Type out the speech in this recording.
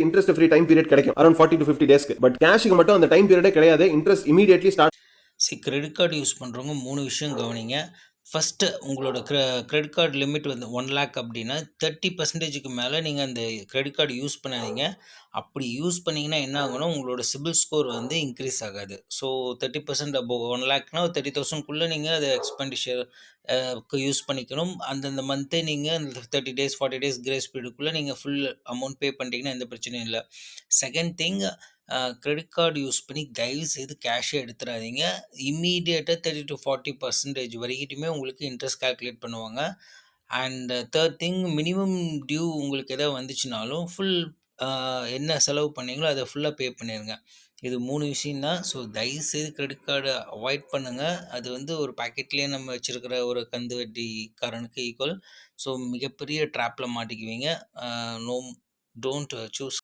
Interest free time period கிடைக்கும் around 40 to 50 டேஸ்க்கு. But கேஷுக்கு மட்டும் அந்த டைம் பீரியடே கிடையாது. Interest immediately start. Credit card use பண்ணுறவங்க 3 விஷயம் கவனிங்க. ஃபஸ்ட்டு உங்களோட கிரெடிட் கார்டு லிமிட் வந்து 1,00,000 அப்படின்னா 30%க்கு மேலே நீங்கள் அந்த கிரெடிட் கார்டு யூஸ் பண்ணாதீங்க. அப்படி யூஸ் பண்ணிங்கன்னா என்ன ஆகும்னா உங்களோட சிபில் ஸ்கோர் வந்து இன்க்ரீஸ் ஆகாது. ஸோ 30% அபோவ் 1,00,000னா 30,000க்குள்ளே நீங்கள் அதை எக்ஸ்பெண்டிச்சர் யூஸ் பண்ணிக்கணும். அந்தந்த மந்த்தே நீங்கள் அந்த 30 டேஸ் 40 டேஸ் கிரேஸ் பீரியடுக்குள்ளே நீங்கள் ஃபுல் அமௌண்ட் பே பண்ணிட்டீங்கன்னா எந்த பிரச்சனையும் இல்லை. Second thing, credit card use பண்ணி தயவு செய்து கேஷே எடுத்துடாதீங்க. இம்மீடியட்டாக 30 to 40% வரைக்கிட்டுமே உங்களுக்கு இன்ட்ரெஸ்ட் கால்குலேட் பண்ணுவாங்க. And third thing, minimum due உங்களுக்கு எதாவது வந்துச்சுனாலும் ஃபுல் என்ன செலவு பண்ணீங்களோ அதை ஃபுல்லாக பே பண்ணிடுங்க. இது 3 விஷயம் தான். ஸோ தயவுசெய்து கிரெடிட் கார்டை அவாய்ட் பண்ணுங்கள். அது வந்து ஒரு பாக்கெட்லேயே நம்ம வச்சுருக்கிற ஒரு கந்து வட்டிக்காரனுக்கு ஈக்குவல். ஸோ மிகப்பெரிய ட்ராப்பில் மாட்டிக்குவீங்க. No, don't choose